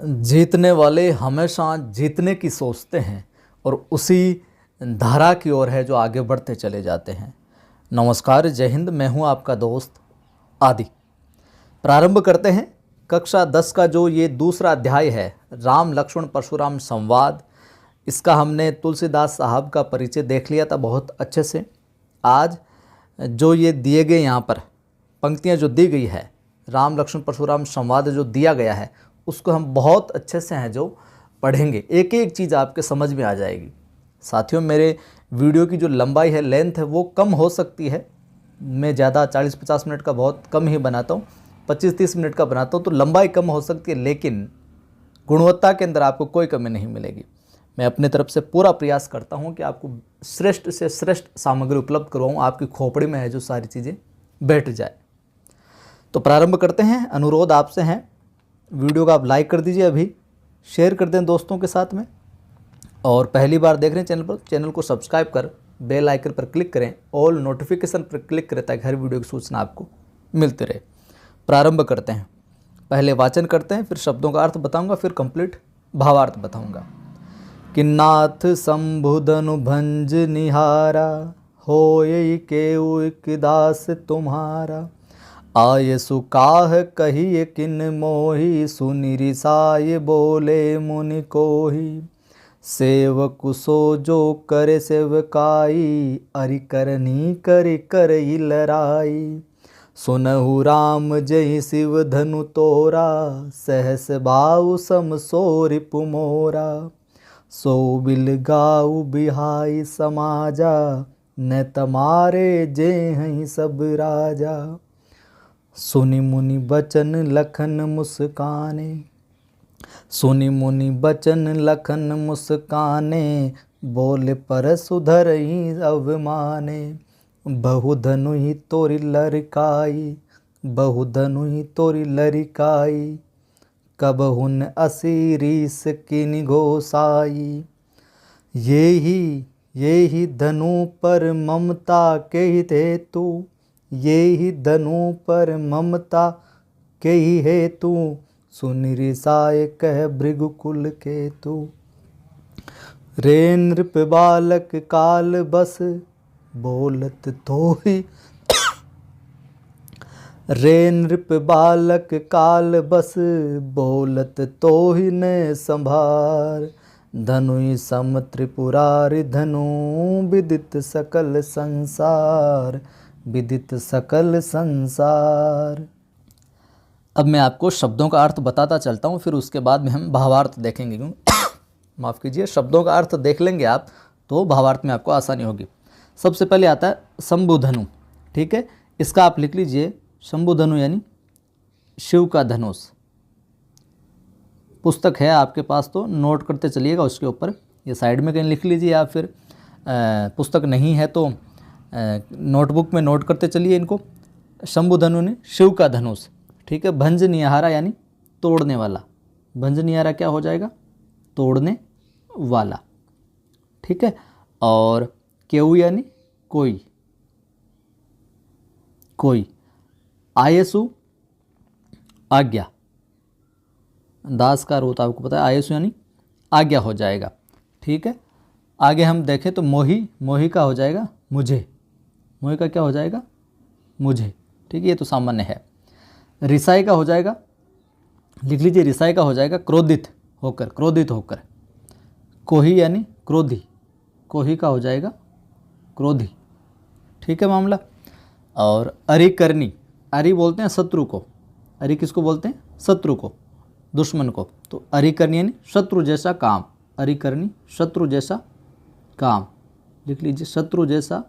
जीतने वाले हमेशा जीतने की सोचते हैं और उसी धारा की ओर है जो आगे बढ़ते चले जाते हैं। नमस्कार, जय हिंद। मैं हूं आपका दोस्त आदि। प्रारंभ करते हैं कक्षा 10 का जो ये दूसरा अध्याय है, राम लक्ष्मण परशुराम संवाद। इसका हमने तुलसीदास साहब का परिचय देख लिया था बहुत अच्छे से। आज जो ये दिए गए यहाँ पर पंक्तियाँ जो दी गई है, राम लक्ष्मण परशुराम संवाद जो दिया गया है, उसको हम बहुत अच्छे से हैं जो पढ़ेंगे। एक एक चीज़ आपके समझ में आ जाएगी। साथियों, मेरे वीडियो की जो लंबाई है, लेंथ है, वो कम हो सकती है। मैं ज़्यादा 40-50 मिनट का बहुत कम ही बनाता हूँ, 25-30 मिनट का बनाता हूँ, तो लंबाई कम हो सकती है, लेकिन गुणवत्ता के अंदर आपको कोई कमी नहीं मिलेगी। मैं अपनी तरफ से पूरा प्रयास करता हूँ कि आपको श्रेष्ठ से श्रेष्ठ सामग्री उपलब्ध करवाऊँ, आपकी खोपड़ी में है जो सारी चीज़ें बैठ जाए। तो प्रारंभ करते हैं। अनुरोध आपसे है, वीडियो को आप लाइक कर दीजिए, अभी शेयर कर दें दोस्तों के साथ में, और पहली बार देख रहे हैं चैनल पर, चैनल को सब्सक्राइब कर बेल आइकन पर क्लिक करें, ऑल नोटिफिकेशन पर क्लिक करें ताकि हर वीडियो की सूचना आपको मिलती रहे। प्रारंभ करते हैं। पहले वाचन करते हैं, फिर शब्दों का अर्थ बताऊंगा, फिर कंप्लीट भावार्थ बताऊंगा। कि नाथ संबुधनु भंज निहारा, होय के दास तुम्हारा। आय सुकाह कहिए किन मोहि, सुनि रिसाय बोले मुनि कोहि। सेवक सो जो करे सेवकाई, अरि करनी करि करई लराई। सुनहु राम जय शिव धनु तोरा, सहस बाहु सम सो रिपु मोरा। सो बिल गाऊ बिहाई समाजा, न तमारे जे हैं सब राजा। सुनि मुनि बचन लखन मुस्काने, सुनि मुनि बचन लखन मुस्काने। बोले पर सुधरहि अवमाने। बहु धनु ही तोरी लरिकाई, बहु धनु ही तोरी लरिकाई। कबहुन असीरीस किनि गोसाई। ये ही धनु पर ममता के ही हेतु, ये ही धनु पर ममता के ही हेतु। सुनि रिसाय कह भृगुकुल केतु। रे नृप बालक काल बस, बोलत तोहि। रे नृप बालक काल बस, बोलत तोहि न संभार। धनुहि सम त्रिपुरारि धनु, विदित सकल संसार, विदित सकल संसार। अब मैं आपको शब्दों का अर्थ बताता चलता हूँ, फिर उसके बाद में हम भावार्थ देखेंगे। क्यों माफ़ कीजिए, शब्दों का अर्थ देख लेंगे आप तो भावार्थ में आपको आसानी होगी। सबसे पहले आता है शंभुधनु। ठीक है, इसका आप लिख लीजिए, शंभुधनु यानी शिव का धनुष। पुस्तक है आपके पास तो नोट करते चलिएगा, उसके ऊपर ये साइड में कहीं लिख लीजिए, या फिर पुस्तक नहीं है तो नोटबुक में नोट करते चलिए इनको। शंभुधनु ने शिव का धनुष। ठीक है, भंज निहारा यानी तोड़ने वाला। भंज निहारा क्या हो जाएगा? तोड़ने वाला। ठीक है, और केऊ यानी कोई, कोई। आयसु आज्ञा, दास का रूप आपको पता है, आयसु यानी आज्ञा हो जाएगा। ठीक है, आगे हम देखें तो मोही, मोही का हो जाएगा मुझे। मोही का क्या हो जाएगा? मुझे। ठीक है, ये तो सामान्य है। रिसाई का हो जाएगा, लिख लीजिए, रिसाई का हो जाएगा क्रोधित होकर, क्रोधित होकर। कोही यानी क्रोधी, कोही का हो जाएगा क्रोधी। ठीक है मामला। और अरि करनी, अरि बोलते हैं शत्रु को। अरि किसको बोलते हैं? शत्रु को, दुश्मन को। तो अरि करनी यानी शत्रु जैसा काम। अरि करनी शत्रु जैसा काम, लिख लीजिए, शत्रु जैसा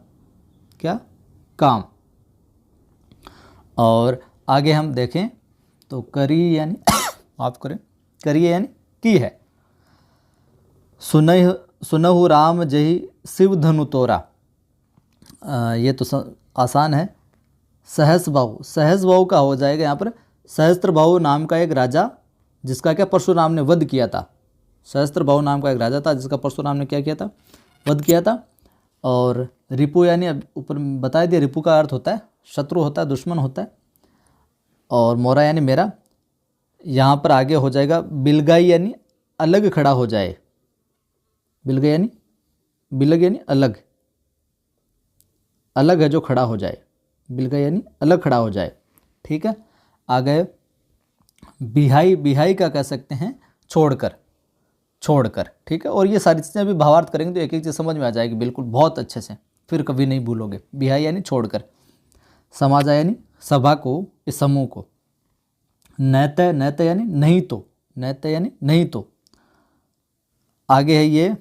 क्या? काम। और आगे हम देखें तो करी यानी माफ करें, करिए यानी की है। सुनहु राम जही शिव धनु तोरा, ये तो आसान है। सहस बाहु, सहस बाहु का हो जाएगा यहाँ पर सहस्त्र बाहु नाम का एक राजा, जिसका क्या परशुराम ने वध किया था। सहस्त्र बाहु नाम का एक राजा था जिसका परशुराम ने क्या किया था? वध किया था। और रिपु यानी ऊपर बता दिया, रिपु का अर्थ होता है शत्रु होता है, दुश्मन होता है। और मोरा यानी मेरा। यहाँ पर आगे हो जाएगा बिलगाई यानी अलग खड़ा हो जाए, बिलगाई यानी बिलग यानी अलग, अलग है जो खड़ा हो जाए, बिलगाई यानी अलग खड़ा हो जाए। ठीक है, आ गए बिहाई, बिहाई का कह सकते हैं छोड़कर, छोड़कर। ठीक है, और ये सारी चीज़ें अभी भावार्थ करेंगे तो एक एक चीज़ समझ में आ जाएगी बिल्कुल बहुत अच्छे से, फिर कभी नहीं भूलोगे। बिहाई यानी छोड़कर, समाज यानी सभा को, इस समूह को। नैत्य, नैत्य यानी नहीं तो, नैत्य यानी नहीं तो। आगे है ये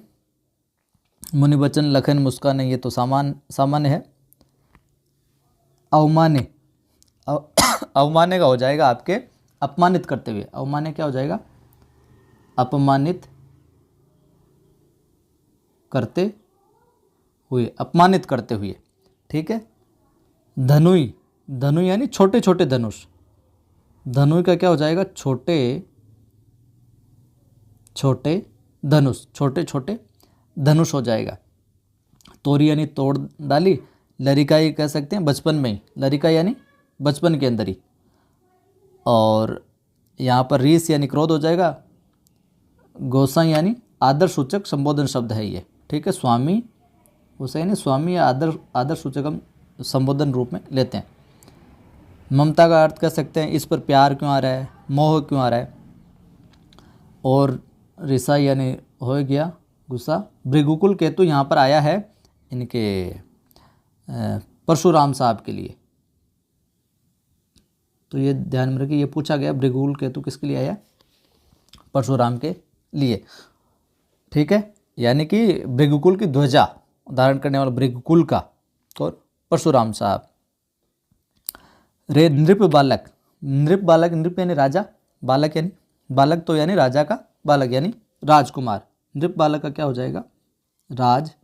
मुनिवचन, लखन, मुस्कान, ये तो सामान्य है। अवमान्य, अवमान्य का हो जाएगा आपके अपमानित करते हुए, अवमान्य क्या हो जाएगा, अपमानित करते हुए, अपमानित करते हुए। ठीक है, धनुई, धनुई यानी छोटे छोटे धनुष, धनुई का क्या हो जाएगा, छोटे छोटे धनुष, छोटे छोटे धनुष हो जाएगा। तोरी यानी तोड़ डाली, लरिकाई कह सकते हैं बचपन में ही, लरिकाई यानी बचपन के अंदर ही। और यहाँ पर रीस यानी क्रोध हो जाएगा। गोसाई यानी आदर सूचक संबोधन शब्द है ये। ठीक है, स्वामी, गोसाई यानी स्वामी या आदर सूचक हम संबोधन रूप में लेते हैं। ममता का अर्थ कह सकते हैं इस पर प्यार क्यों आ रहा है, मोह क्यों आ रहा है। और रिसाई यानी हो गया गुस्सा। भृगुकुल केतु यहाँ पर आया है इनके परशुराम साहब के लिए, तो ये ध्यान में रखिए, ये पूछा गया भृगुकुल केतु किसके लिए आया, परशुराम के लिए। ठीक है, यानी कि भृगुकुल की ध्वजा धारण करने वाला भृगुकुल का तो परशुराम साहब। रे नृप बालक, नृप बालक, नृप यानी राजा, बालक यानी बालक तो यानी राजा का बालक यानी राजकुमार। नृप बालक का क्या हो जाएगा, राजकुमार।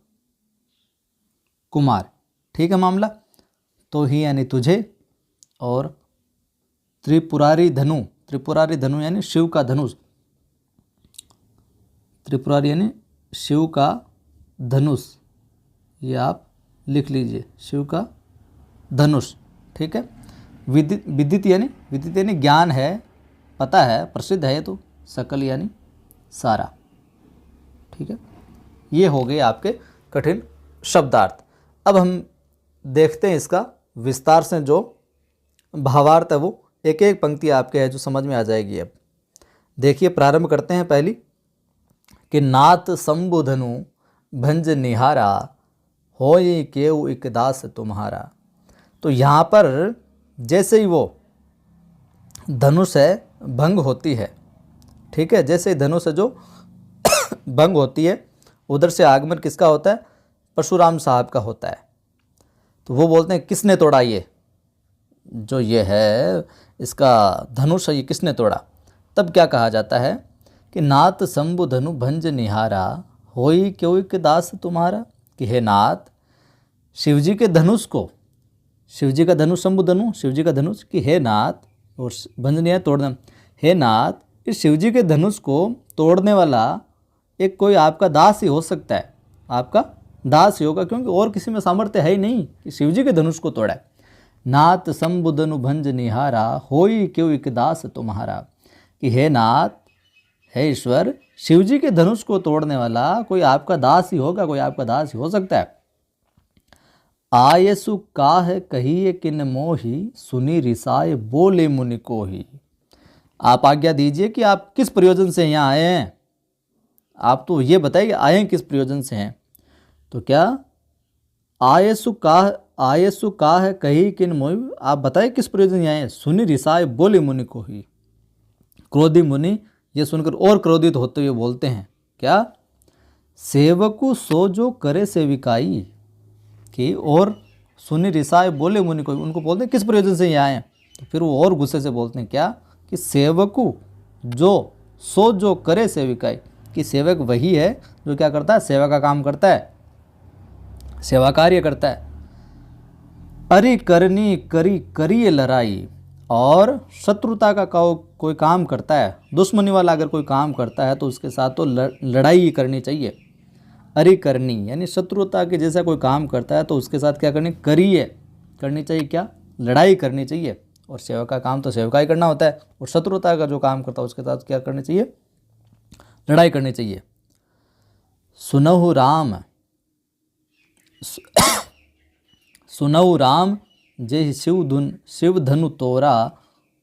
ठीक है मामला, तो ही यानी तुझे। और त्रिपुरारी धनु, त्रिपुरारी धनु यानी शिव का धनुष, त्रिपुरारी यानी शिव का धनुष, ये आप लिख लीजिए, शिव का धनुष। ठीक है, विदित, विदित यानी ज्ञान है, पता है, प्रसिद्ध है, तो सकल यानी सारा। ठीक है, ये हो गए आपके कठिन शब्दार्थ। अब हम देखते हैं इसका विस्तार से जो भावार्थ है, वो एक एक पंक्ति आपके है जो समझ में आ जाएगी। अब देखिए, प्रारंभ करते हैं पहली कि नाथ संबुधनु भंज निहारा, होय केउ इक दास तुम्हारा। तो यहाँ पर जैसे ही वो धनुष है भंग होती है, ठीक है, जैसे ही धनुष है जो भंग होती है, उधर से आगमन किसका होता है, परशुराम साहब का होता है। तो वो बोलते हैं किसने तोड़ा, ये जो ये है इसका धनुष है, ये किसने तोड़ा। तब क्या कहा जाता है कि नाथ शंभु धनु भंज निहारा, होई क्यों के दास तुम्हारा। कि हे नाथ, शिवजी के धनुष को, शिवजी का धनुष शंभु धनु, शिवजी का धनुष, कि हे नाथ, और भंज निहार तोड़ना, हे नाथ, इस शिवजी के धनुष को तोड़ने वाला एक कोई आपका दास ही हो सकता है, आपका दास ही होगा, क्योंकि और किसी में सामर्थ्य है ही नहीं कि शिवजी के धनुष को तोड़ा है। नाथ शंभु धनु भंज निहारा, होई क्यों एक दास तुम्हारा। कि हे नाथ, हे ईश्वर, शिवजी के धनुष को तोड़ने वाला कोई आपका दास ही होगा, कोई आपका दास ही हो सकता है। आयसु काह कहिए किन मोही, सुनी रिसाए बोले मुनि को ही। आप आज्ञा दीजिए कि आप किस प्रयोजन से यहाँ आए हैं, आप तो ये बताइए आए हैं किस प्रयोजन से हैं। तो क्या आयसु काह कही किन मोही, आप बताइए किस प्रयोजन से आए हैं। सुनी रिसाए बोले मुनि को ही। क्रोधी मुनि ये सुनकर और क्रोधित होते हुए बोलते हैं क्या, सेवकु सो जो करे सेविकाई। कि और सुनी रिसाए बोले मुनि को, उनको बोलते हैं किस प्रयोजन से यहाँ आए हैं। तो फिर वो और गुस्से से बोलते हैं क्या, कि सेवकु जो सो जो करे सेविकाई। कि सेवक वही है जो क्या करता है, सेवा का काम करता है, सेवा कार्य करता है। अरि करनी करी करिए लड़ाई, और शत्रुता का कोई काम करता है, दुश्मनी वाला अगर कोई काम करता है तो उसके साथ तो लड़ाई ही करनी चाहिए। अरि करनी यानी शत्रुता के जैसा कोई काम करता है तो उसके साथ क्या करनी, करिए, करनी चाहिए क्या, लड़ाई करनी चाहिए। और सेवक का काम तो सेवका ही करना होता है, और शत्रुता का जो काम करता है उसके साथ क्या करनी चाहिए, लड़ाई करनी चाहिए। सुनहु राम सुनहु राम जे शिव धनु तोरा,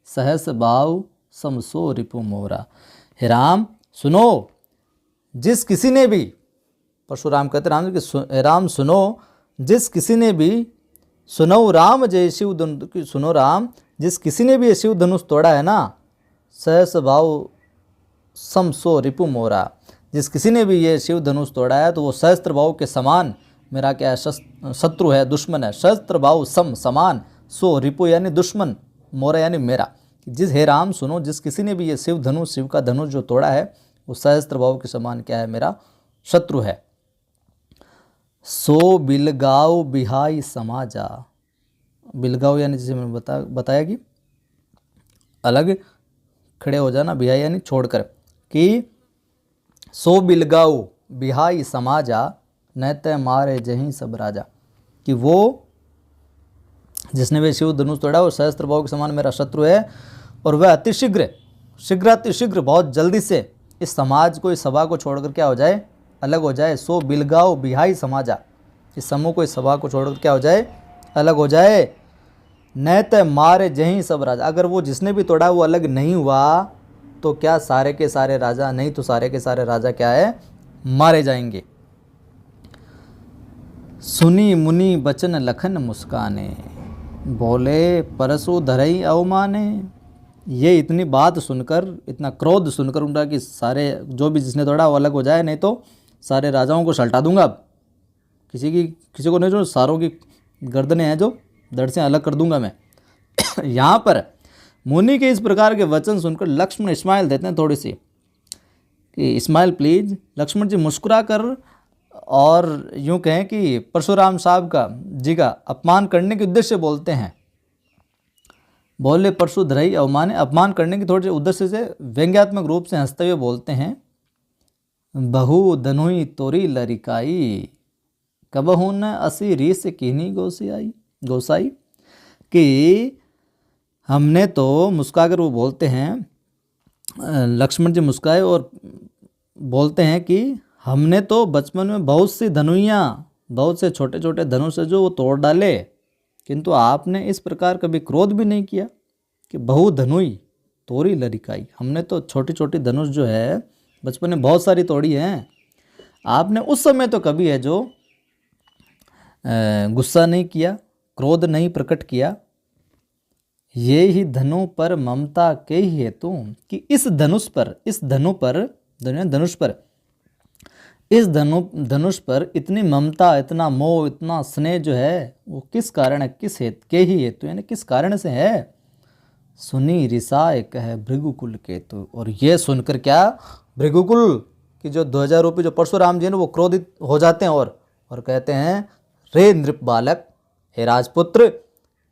सहस बाव समसो रिपु मोरा। हे राम सुनो, जिस किसी ने भी, परशुराम कहते राम जी कि राम सुनो, जिस किसी ने भी, सुनो राम जय शिव धनु, सुनो राम, जिस किसी ने भी ये शिव धनुष तोड़ा है ना, सहस भाव समसो रिपु मोरा, जिस किसी ने भी ये शिव धनुष तोड़ा है तो वो सहस्त्र भाव के समान मेरा क्या है, शत्रु है, दुश्मन है। सहस्त्र भाव समान, सो रिपु यानी दुश्मन, मोरा यानी मेरा। जिस हे राम सुनो, जिस किसी ने भी ये शिव का धनुष जो तोड़ा है वो सहस्त्र भाव के समान क्या है, मेरा शत्रु है। सो बिलगाव बिहाई समाजा, बिलगाव यानी जैसे मैंने बताया कि अलग खड़े हो जाना, बिहाई यानी छोड़कर, कि सो बिलगाव बिहाई समाजा, नैते मारे जहीं सब राजा, कि वो जिसने भी शिव धनुष तोड़ा वो सहस्त्र भाव के समान मेरा शत्रु है, और वह अतिशीघ्र बहुत जल्दी से इस समाज को, इस सभा को छोड़कर क्या हो जाए, अलग हो जाए। सो बिलगाव बिहाई समाजा, इस समूह को, इस सभा को छोड़कर क्या हो जाए, अलग हो जाए। नैत मारे जहीं सब राजा, अगर वो जिसने भी तोड़ा वो अलग नहीं हुआ तो क्या सारे के सारे राजा, नहीं तो सारे के सारे राजा क्या है, मारे जाएंगे। सुनी मुनि बचन लखन मुस्काने, बोले परसु धरई अवमाने। ये इतनी बात सुनकर, इतना क्रोध सुनकर उनका कि सारे जो भी जिसने तोड़ा वो अलग हो जाए, नहीं तो सारे राजाओं को सल्टा दूंगा। अब किसी को नहीं, जो सारों की गर्दनें हैं जो धड़ से अलग कर दूंगा मैं। यहाँ पर मुनि के इस प्रकार के वचन सुनकर लक्ष्मण स्माइल देते हैं थोड़ी सी, कि स्माइल प्लीज। लक्ष्मण जी मुस्कुरा कर और यूँ कहें कि परशुराम साहब जी का अपमान करने के उद्देश्य से बोलते हैं। बोले परशु धरई अवमाने, अपमान करने के थोड़े उद्देश्य से व्यंग्यात्मक रूप से हंसते हुए बोलते हैं। बहु धनुई तोरी लरिकाई, कबहू न असी रीस किन्हीं गोसाई, कि हमने तो, मुस्कुराकर वो बोलते हैं, लक्ष्मण जी मुस्कुराए और बोलते हैं कि हमने तो बचपन में बहुत सी धनुइयाँ, बहुत से छोटे छोटे धनुष जो वो तोड़ डाले, किंतु आपने इस प्रकार कभी क्रोध भी नहीं किया कि बहु धनुई तोरी लरिकाई। हमने तो छोटी छोटी धनुष जो है बचपन में बहुत सारी तोड़ी हैं, आपने उस समय तो कभी है जो गुस्सा नहीं किया, क्रोध नहीं प्रकट किया। ये ही धनु पर ममता के ही हेतु, कि इस धनुष पर, इस धनुष पर इतनी ममता, इतना मोह, इतना स्नेह जो है वो किस कारण है, किस हेतु के ही हेतु, यानी किस कारण से है। सुनी रिसाए कहे भृगुकुल केतु, और ये सुनकर क्या, भृगुकुल की जो 2000 रूपी जो परशुराम जी ने वो क्रोधित हो जाते हैं और कहते हैं, रे नृप बालक, हे राजपुत्र,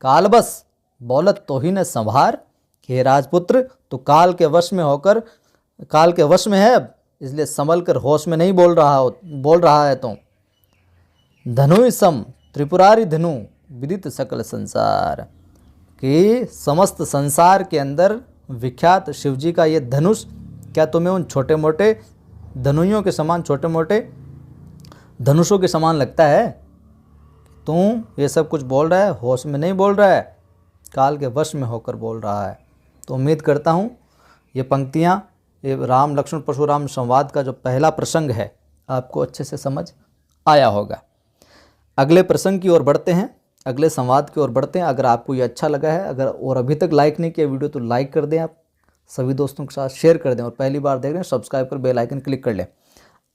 काल बस बोलत तो ही न संभार, कि हे राजपुत्र तो काल के वश में है, इसलिए संभल कर होश में नहीं बोल रहा है। तो धनु सम त्रिपुरारी धनु विदित सकल संसार, कि समस्त संसार के अंदर विख्यात शिवजी का ये धनुष क्या तुम्हें उन छोटे मोटे धनुइयों के समान, छोटे मोटे धनुषों के समान लगता है? तू ये सब कुछ बोल रहा है, होश में नहीं बोल रहा है, काल के वश में होकर बोल रहा है। तो उम्मीद करता हूँ ये पंक्तियाँ, ये राम लक्ष्मण परशुराम संवाद का जो पहला प्रसंग है आपको अच्छे से समझ आया होगा। अगले प्रसंग की ओर बढ़ते हैं, अगले संवाद की ओर बढ़ते हैं। अगर आपको ये अच्छा लगा है, अगर और अभी तक लाइक नहीं किया वीडियो तो लाइक कर दें, आप सभी दोस्तों के साथ शेयर कर दें, और पहली बार देख रहे हैं सब्सक्राइब कर बेल आइकन क्लिक कर लें।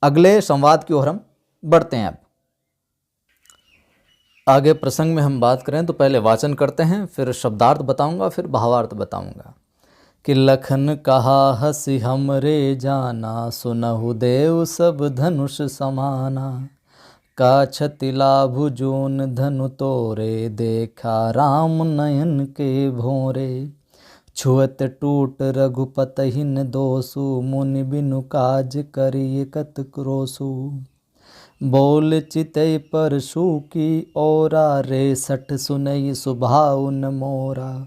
अगले संवाद की ओर हम बढ़ते हैं। अब आगे प्रसंग में हम बात करें तो पहले वाचन करते हैं, फिर शब्दार्थ बताऊंगा, फिर भावार्थ बताऊंगा। कि लखन कहा हसी हमरे जाना, सुनहु देव सब धनुष समाना, का छति लाभु जोन धनु तोरे, देखा राम नयन के भोरे, छुअत टूट रघुपतहिन दोसु, मुनि बिनु काज करिय कत क्रोसु, बोल चितई परशु की ओरा, रे सठ सुनई सुभाउ न मोरा,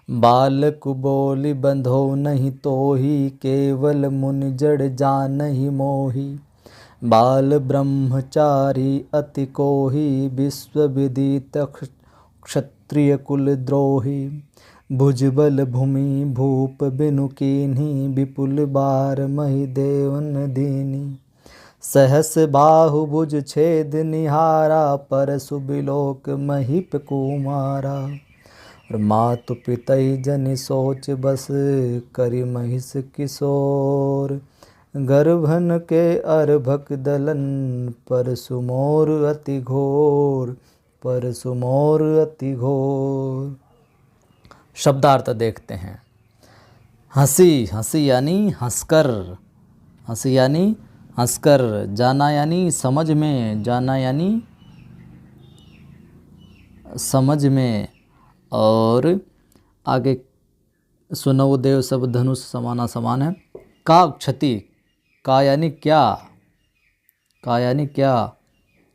बालक बोली बंधो नहीं तोहि, केवल मुनि जड़ जानहि मोहि। बाल ब्रह्मचारी अति कोहि, विश्व विदित क्षत्रिय कुल द्रोही। भुजबल भूमि भूप बिनु कीन्ही, विपुल बार महि देवन दीनी। सहस बाहु भुज छेद निहारा, परसु बिलोक महीप कुमारा। और मातु पितई जनि सोच बस, करि महिष किशोर। गर्भन के अर्भक दलन, परसु मोर अति घोर, परसु मोर अति घोर। शब्दार्थ देखते हैं। हंसी, हंसी यानी हंसकर, हंसी यानी हंसकर। जाना यानी समझ में, जाना यानी समझ में। और आगे सुनौ देव सब धनुष समाना समान है। का क्षति, का यानी क्या, का यानी क्या।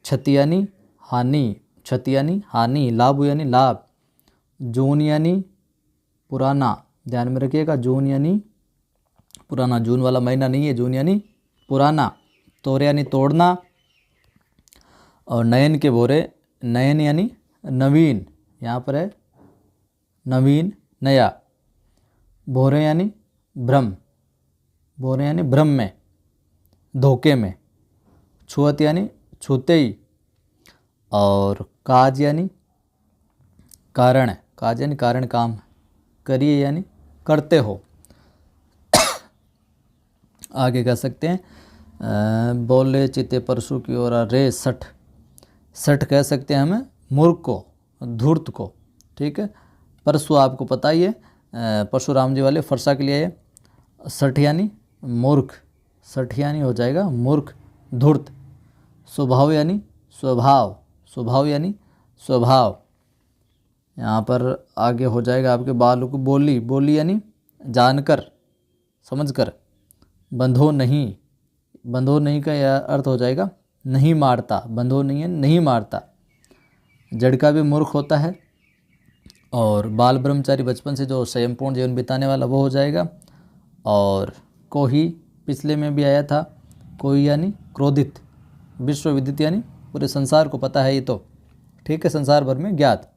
क्षति यानी हानि, क्षति यानी हानि। लाभ यानी लाभ। जून यानी पुराना, ध्यान में रखिएगा, जून यानी पुराना, जून वाला महीना नहीं है, जून यानी पुराना। तोड़ यानी तोड़ना। और नयन के भोरे, नयन यानी नवीन, यहाँ पर है नवीन, नया। भोरे यानी भ्रम, भोरे यानी भ्रम में, धोखे में। छुअत यानी छूते ही। और काज यानी कारण, काज यानी कारण, काम। करिए यानी करते हो। आगे कह सकते हैं बोले चिते परशु की ओर रे सठ, सठ कह सकते हैं हमें मूर्ख को, धूर्त को। ठीक है, परशु आपको पता ही है, परशुराम जी वाले फरसा के लिए है। सठ यानी मूर्ख, सठ यानी हो जाएगा मूर्ख, धूर्त। स्वभाव यानी स्वभाव, स्वभाव यानी स्वभाव। यहाँ पर आगे हो जाएगा आपके बालू को बोली, बोली यानी जानकर, समझकर। बंधो नहीं, बंधो नहीं का यह अर्थ हो जाएगा नहीं मारता, बंधो नहीं है नहीं मारता। जड़ का भी मूर्ख होता है। और बाल ब्रह्मचारी बचपन से जो संयमपूर्ण जीवन बिताने वाला वो हो जाएगा। और कोही पिछले में भी आया था, कोई यानी क्रोधित। विश्व विदित यानी पूरे संसार को पता है ये तो, ठीक है, संसार भर में ज्ञात।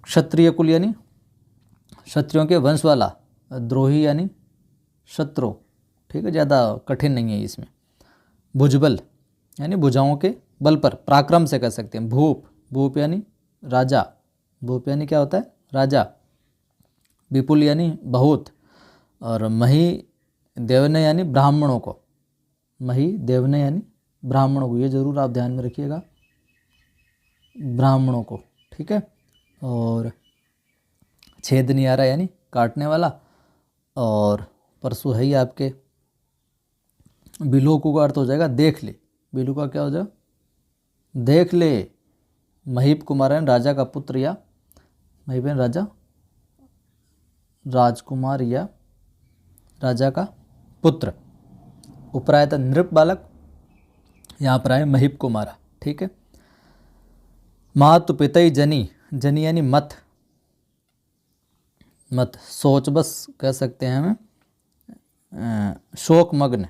क्षत्रिय कुल यानी क्षत्रियों के वंश वाला। द्रोही यानी शत्रु, ठीक है, ज़्यादा कठिन नहीं है इसमें। भुजबल यानी भुजाओं के बल पर, पराक्रम से कह सकते हैं। भूप, भूप यानी राजा, भूप यानी क्या होता है, राजा। विपुल यानी बहुत। और मही देवने यानी ब्राह्मणों को, मही देवने यानी ब्राह्मणों को, ये जरूर आप ध्यान में रखिएगा, ब्राह्मणों को, ठीक है। और छेद नहीं आ रहा यानी काटने वाला। और परसु है ही आपके बिलोकु का अर्थ हो जाएगा देख ले, बिलू का क्या हो जाएगा, देख ले। महीप कुमारन राजा का पुत्र या महीप राजा, राजकुमार या राजा का पुत्र। उपराय था नृप बालक, यहाँ पर आए महीप कुमारा, ठीक है। मातु पितई जनी, जनी यानी मत, मत सोच बस कह सकते हैं हमें। शोक मग्न,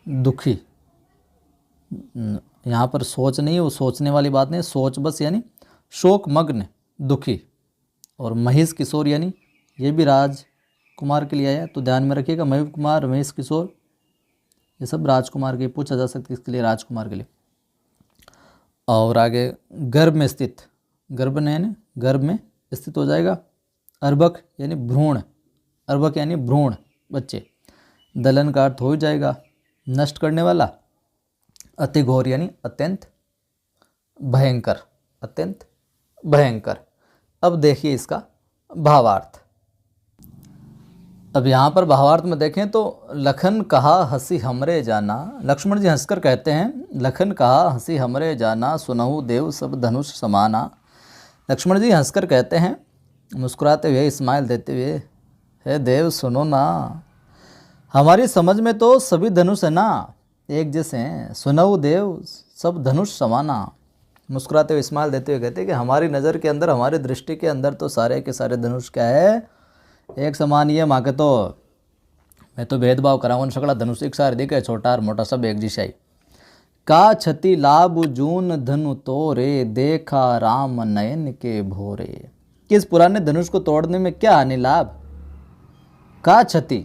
दुखी। यहाँ पर सोच नहीं है, वो सोचने वाली बात नहीं, सोच बस यानी शोक मग्न, दुखी। और महेश किशोर यानी ये भी राजकुमार के लिए आया, तो ध्यान में रखिएगा। महेश कुमार, महेश किशोर, ये सब राजकुमार के, पूछा जा सकता है इसके लिए, राजकुमार के लिए। और आगे गर्भ में स्थित, गर्भ यानी गर्भ में स्थित हो जाएगा। अर्भक यानी भ्रूण, अर्भक यानी भ्रूण, बच्चे। दलन का अर्थ हो जाएगा नष्ट करने वाला। अति घोर यानी अत्यंत भयंकर, अत्यंत भयंकर। अब देखिए इसका भावार्थ। अब यहाँ पर भावार्थ में देखें तो लखन कहा हंसी हमरे जाना, लक्ष्मण जी हंसकर कहते हैं, लखन कहा हंसी हमरे जाना, सुनहु देव सब धनुष समाना। लक्ष्मण जी हंसकर कहते हैं, मुस्कुराते हुए, स्माइल देते हुए, हे देव सुनो ना, हमारी समझ में तो सभी धनुष है ना, एक जैसे हैं। सुनहु देव सब धनुष समाना, मुस्कुराते हुए स्माइल देते हुए कहते हैं कि हमारी नज़र के अंदर, हमारी दृष्टि के अंदर तो सारे के सारे धनुष क्या है, एक समान ही है। माँ के तो मैं तो भेदभाव कराऊँ सकड़ा धनुष एक सारे दिखे, छोटा और मोटा सब एक जैसा ही। का छति लाभ जून धनु तोरे, देखा राम नयन के भोरे। कि इस पुराने धनुष को तोड़ने में क्या हानि लाभ, का क्षति,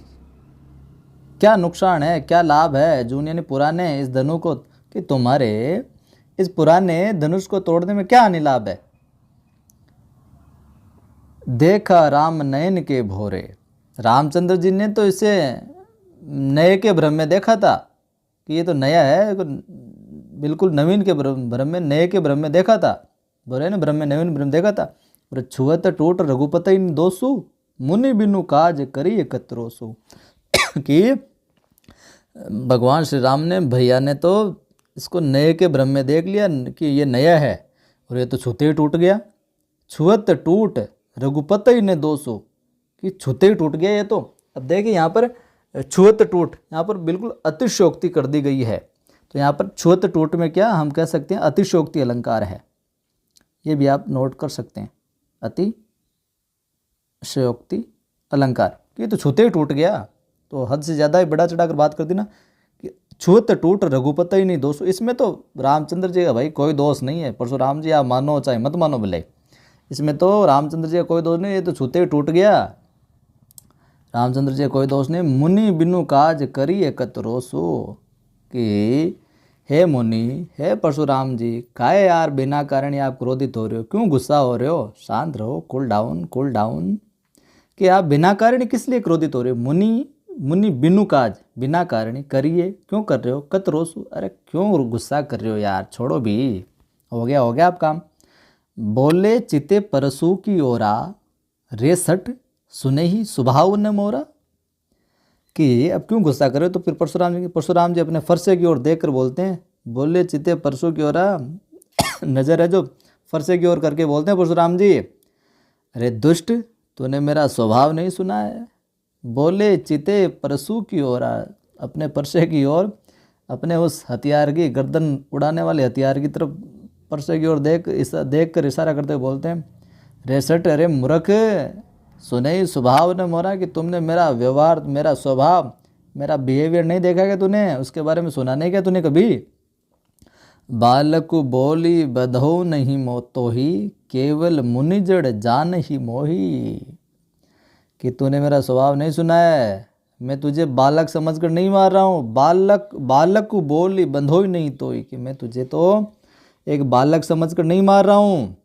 क्या नुकसान है, क्या लाभ है जून यानी पुराने इस धनु को, कि तुम्हारे इस पुराने धनुष को तोड़ने में क्या हानि लाभ है। देखा राम नयन के भोरे, रामचंद्र जी ने तो इसे नए के भ्रम में देखा था कि ये तो नया है, बिल्कुल नवीन के भ्रम में, नए के भ्रम में देखा था, बोले ना भ्रम में नवीन भ्रम देखा था। और छुअत टूट रघुपति दोसु, मुनि बिनु काज करी कतरोसु। कि भगवान श्री राम ने, भैया ने तो इसको नए के भ्रम में देख लिया कि ये नया है और ये तो छूते ही टूट गया। छुअत टूट रघुपति ने दोसु, कि छूते ही टूट गया ये तो। अब देखिए यहाँ पर छुअत टूट, यहाँ पर बिल्कुल अतिशयोक्ति कर दी गई है। तो यहाँ पर छुअत टूट में क्या हम कह सकते हैं, अतिशयोक्ति अलंकार है। ये भी आप नोट कर सकते हैं, अतिशयोक्ति अलंकार। ये तो छूते ही टूट गया, तो हद से ज़्यादा ही बड़ा चढ़ाकर बात कर दी ना कि छूत टूट रघुपति नहीं दोष। इसमें तो रामचंद्र जी का भाई कोई दोष नहीं है। परशुराम जी आप मानो चाहे मत मानो भले, इसमें तो रामचंद्र जी का कोई दोष नहीं, ये तो छूते ही टूट गया। रामचंद्र जी का कोई दोष नहीं। मुनि बिनु काज करी कतरोसु, कि हे मुनि, हे परशुराम जी, काहे यार बिना कारण ही आप क्रोधित हो रहे हो, क्यों गुस्सा हो रहे हो, शांत रहो, कूल डाउन कूल डाउन। कि आप बिना कारण किस लिए क्रोधित हो रहे हो। मुनि बिनु काज, बिना कारण करिए, क्यों कर रहे हो, कतरोसु, अरे क्यों गुस्सा कर रहे हो यार, छोड़ो भी, हो गया आप काम। बोले चिते परसु की ओरा, रे सठ सुने ही स्वभाव न मोरा। कि अब क्यों गुस्सा कर रहे हो। तो फिर परशुराम जी अपने फरसे की ओर देख कर बोलते हैं, बोले चिते परसु की ओरा, नज़र है जो फरसे की ओर करके बोलते हैं परशुराम जी, अरे दुष्ट, तूने मेरा स्वभाव नहीं सुना है। बोले चिते परसु की ओर, अपने परसे की ओर, अपने उस हथियार की, गर्दन उड़ाने वाले हथियार की तरफ परसे की ओर देख कर इशारा करते बोलते हैं, रेसट, अरे मूर्ख, सुने ही स्वभाव ने मोरा, कि तुमने मेरा व्यवहार, मेरा स्वभाव, मेरा बिहेवियर नहीं देखा क्या तूने, उसके बारे में सुना नहीं क्या तूने कभी। बालक बोली बधो नहीं मोतो ही, केवल मुनि जड़ जान ही मोही। कि तूने मेरा स्वभाव नहीं सुना है, मैं तुझे बालक समझकर नहीं मार रहा हूँ। बालक को बोली बंधो ही नहीं तो ही, कि मैं तुझे तो एक बालक समझकर नहीं मार रहा हूँ।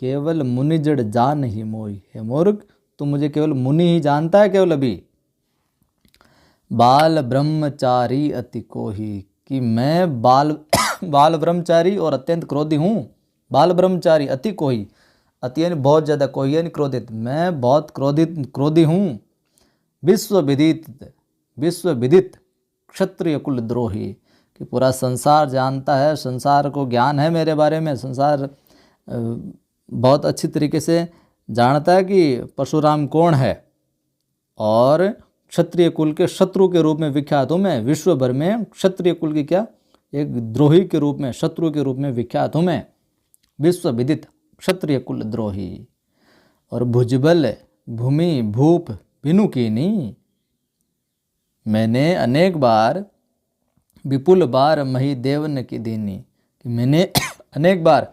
केवल मुनि जड़ जान ही मोही, है मूर्ख, तू मुझे केवल मुनि ही जानता है केवल अभी। बाल ब्रह्मचारी अति कोही, कि मैं बाल ब्रह्मचारी और अत्यंत क्रोधी हूँ। बाल ब्रह्मचारी अति कोही, अति यानी बहुत ज़्यादा, कोही यानी क्रोधित, मैं बहुत क्रोधी हूँ। विश्वविदित क्षत्रिय कुल द्रोही, कि पूरा संसार जानता है, संसार को ज्ञान है मेरे बारे में, संसार बहुत अच्छी तरीके से जानता है कि परशुराम कौन है, और क्षत्रिय कुल के शत्रु के रूप में विख्यात हूँ मैं। विश्व भर में क्षत्रिय कुल की क्या, एक द्रोही के रूप में, शत्रु के रूप में विख्यात हूँ मैं। विश्वविदित क्षत्रिय कुल द्रोही। और भुजबल भूमि भूप बिनु कीनी, मैंने अनेक बार, विपुल बार मही देवन की दीनी, कि मैंने अनेक बार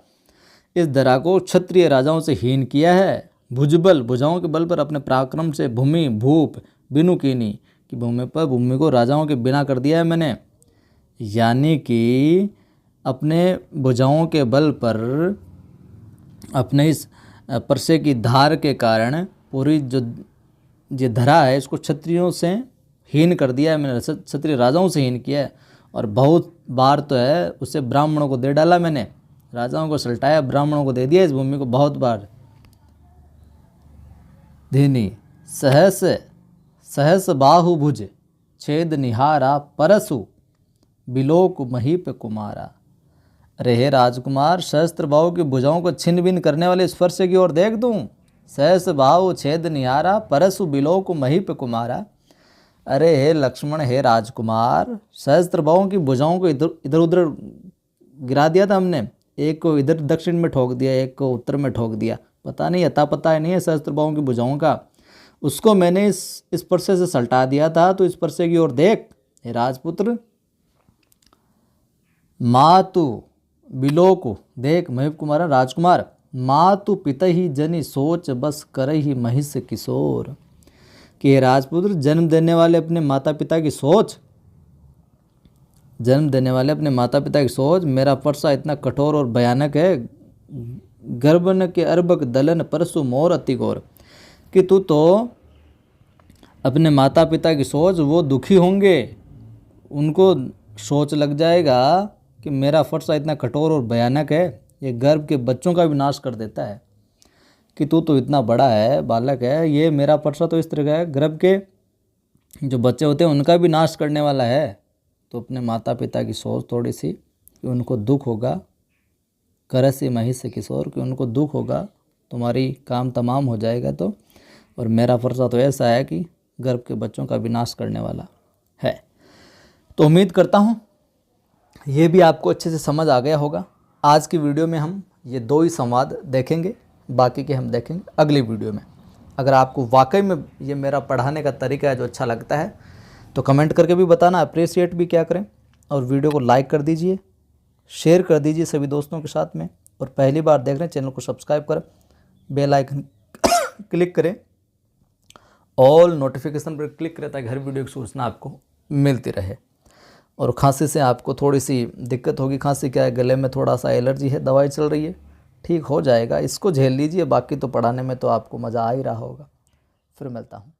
इस धरा को क्षत्रिय राजाओं से हीन किया है। भुजबल, भुजाओं के बल पर अपने पराक्रम से, भूमि भूप बिनु कीनी, कि भूमि को राजाओं के बिना कर दिया है मैंने। यानी कि अपने भुजाओं के बल पर, अपने इस परसे की धार के कारण पूरी जो धरा है इसको क्षत्रियों से हीन कर दिया है मैंने, क्षत्रिय राजाओं से हीन किया है। और बहुत बार तो है उससे ब्राह्मणों को दे डाला मैंने, राजाओं को सल्टाया, ब्राह्मणों को दे दिया इस भूमि को बहुत बार। धीनी सहस बाहुभुज छेद निहारा, परसु बिलोक महीप कुमारा। अरे हे राजकुमार, सहस्त्र बाहु की भुजाओं को छिन्न भिन्न करने वाले स्पर्श की ओर देख दूं। सहस बाहु छेद निहारा, परसु बिलोक महीप कुमारा। अरे हे लक्ष्मण, हे राजकुमार, सहस्त्र बाहुओं की भुजाओं को इधर उधर गिरा दिया था हमने, एक को इधर दक्षिण में ठोक दिया, एक को उत्तर में ठोक दिया, पता नहीं अता पता है नहीं है सहस्त्र बाहों की भुजाओं का। उसको मैंने इस परसे से सल्टा दिया था, तो इस परसे की ओर देख हे राजपुत्र, मातु बिलोकु देख महबूब कुमार राजकुमार, मातु पिता ही जनि सोच बस कर ही महिष किशोर। कि हे राजपुत्र, जन्म देने वाले अपने माता पिता की सोच, जन्म देने वाले अपने माता पिता की सोच, मेरा परसा इतना कठोर और भयानक है, गर्भन के अर्भक दलन परसु मोर अति घोर। कि तू तो अपने माता पिता की सोच, वो दुखी होंगे, उनको सोच लग जाएगा कि मेरा फरसा इतना कठोर और भयानक है, ये गर्भ के बच्चों का भी नाश कर देता है। कि तू तो इतना बड़ा है, बालक है, ये मेरा फरसा तो इस तरह का है, गर्भ के जो बच्चे होते हैं उनका भी नाश करने वाला है। तो अपने माता पिता की सोच थोड़ी सी कि उनको दुख होगा, करसी महिष किशोर, कि उनको दुख होगा, तुम्हारी काम तमाम हो जाएगा तो, और मेरा फरसा तो ऐसा है कि गर्भ के बच्चों का विनाश करने वाला है। तो उम्मीद करता हूँ ये भी आपको अच्छे से समझ आ गया होगा। आज की वीडियो में हम ये 2 ही संवाद देखेंगे, बाकी के हम देखेंगे अगली वीडियो में। अगर आपको वाकई में ये मेरा पढ़ाने का तरीका है जो अच्छा लगता है तो कमेंट करके भी बताना, अप्रिशिएट भी क्या करें, और वीडियो को लाइक कर दीजिए, शेयर कर दीजिए सभी दोस्तों के साथ में, और पहली बार देख रहे हैं चैनल को सब्सक्राइब करें, बेल आइकन क्लिक करें, ऑल नोटिफिकेशन पर क्लिक करें ताकि हर वीडियो की सूचना आपको मिलती रहे। और खांसी से आपको थोड़ी सी दिक्कत होगी, खांसी क्या है, गले में थोड़ा सा एलर्जी है, दवाई चल रही है, ठीक हो जाएगा, इसको झेल लीजिए, बाकी तो पढ़ाने में तो आपको मज़ा आ ही रहा होगा। फिर मिलता हूँ।